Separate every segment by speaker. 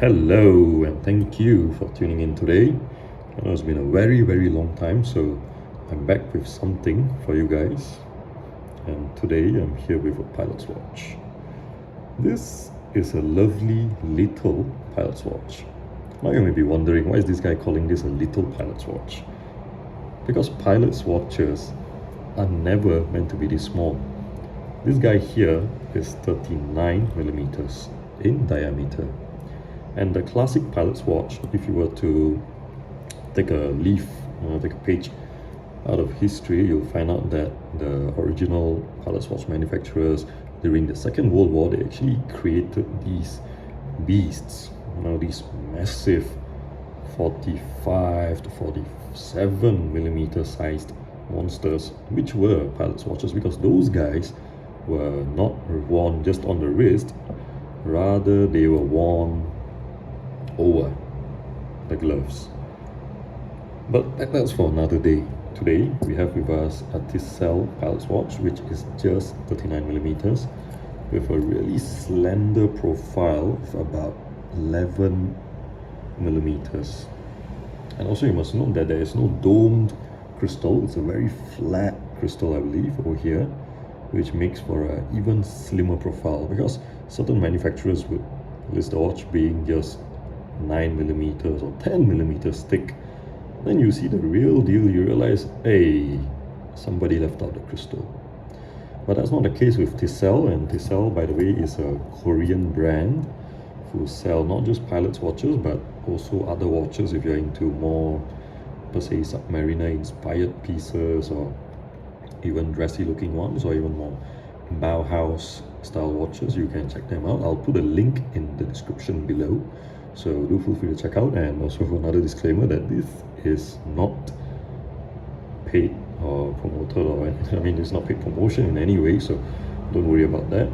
Speaker 1: Hello, and thank you for tuning in today. I know it's been a very long time, so I'm back with something for you guys. And today I'm here with a pilot's watch. This is a lovely little pilot's watch. Now you may be wondering, why is this guy calling this a little pilot's watch? Because pilot's watches are never meant to be this small. This guy here is 39 millimeters in diameter. And the classic pilot's watch, if you were to take a leaf, take a page out of history, you'll find out that the original pilot's watch manufacturers during the Second World War, they actually created these beasts, these massive 45 to 47 millimeter sized monsters, which were pilot's watches, because those guys were not worn just on the wrist, rather they were worn over the gloves. But that's for another day. Today we have with us a Tisell Pilot's watch, which is just 39 millimeters with a really slender profile of about 11 millimeters. And also you must note that there is no domed crystal. It's a very flat crystal, I believe, over here, which makes for an even slimmer profile, because certain manufacturers would list the watch being just 9 millimeters or 10 millimeters thick. Then you see the real deal, you realize, hey, somebody left out the crystal. But that's not the case with Tisell, and Tisell, by the way, is a Korean brand who sell not just pilot's watches but also other watches if you're into more, per se, submariner inspired pieces, or even dressy looking ones, or even more Bauhaus style watches. You can check them out. I'll put a link in the description below, so do feel free to check out. And also another disclaimer that this is not paid or promoted, or it's not paid promotion in any way, so don't worry about that.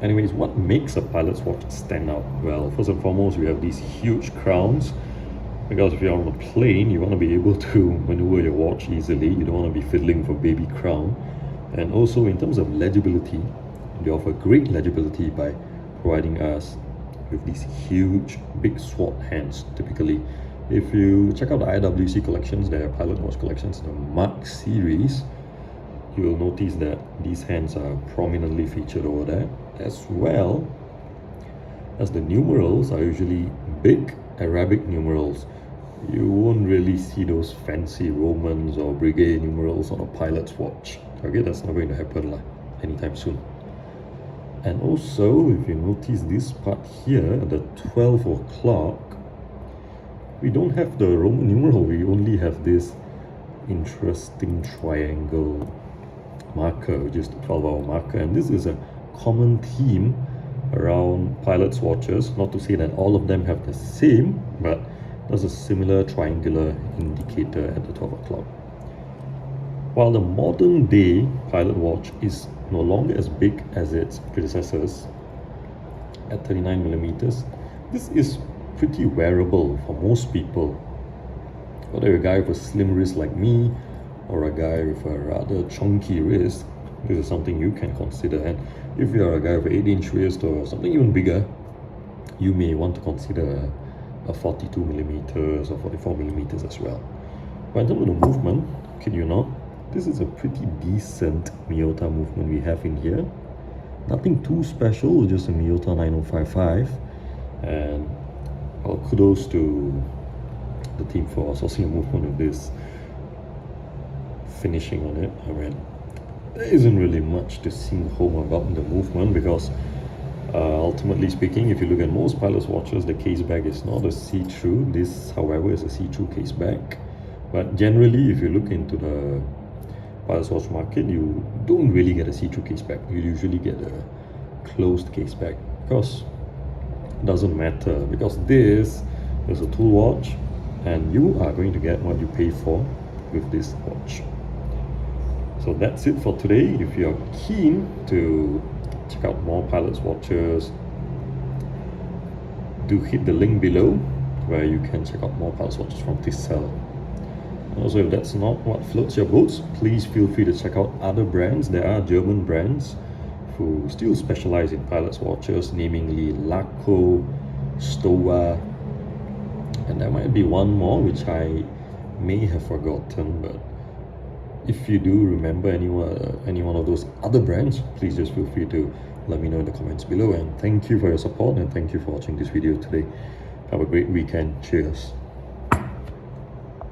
Speaker 1: Anyways, what makes a pilot's watch stand out? Well, first and foremost, we have these huge crowns, because if you're on a plane, you want to be able to maneuver your watch easily. You don't want to be fiddling with a baby crown. And also in terms of legibility, they offer great legibility by providing us with these huge big sword hands. Typically, if you check out the IWC collections, their pilot watch collections, the Mark series, you will notice that these hands are prominently featured over there, as well as the numerals are usually big Arabic numerals. You won't really see those fancy Romans or Brigade numerals on a pilot's watch. Okay, that's not going to happen anytime soon. And also, if you notice this part here, the 12 o'clock, we don't have the Roman numeral, we only have this interesting triangle marker, which is the 12-hour marker. And this is a common theme around pilot's watches. Not to say that all of them have the same, but there's a similar triangular indicator at the 12 o'clock. While the modern day pilot watch is no longer as big as its predecessors at 39 millimeters, this is pretty wearable for most people. Whether you're a guy with a slim wrist like me, or a guy with a rather chunky wrist, this is something you can consider. And if you're a guy with an 8-inch wrist or something even bigger, you may want to consider a 42 millimeters or 44 millimeters as well. But in terms of the movement, kid you not, this is a pretty decent Miyota movement we have in here. Nothing too special, just a Miyota 9055. And well, kudos to the team for sourcing a movement with this finishing on it. There isn't really much to sing home about the movement, because ultimately speaking, if you look at most pilot's watches, the case back is not a see-through. This, however, is a see-through case back. But generally, if you look into the pilot's watch market, you don't really get a see-through case back. You usually get a closed case back, because it doesn't matter, because this is a tool watch and you are going to get what you pay for with this watch. So that's it for today. If you're keen to check out more pilot's watches, do hit the link below where you can check out more pilot's watches from Tisell. Also, if that's not what floats your boats, please feel free to check out other brands. There are German brands who still specialize in pilot's watches, namely Laco, Stowa, and there might be one more which I may have forgotten, but if you do remember any one of those other brands, please just feel free to let me know in the comments below. And thank you for your support, and thank you for watching this video today. Have a great weekend. Cheers.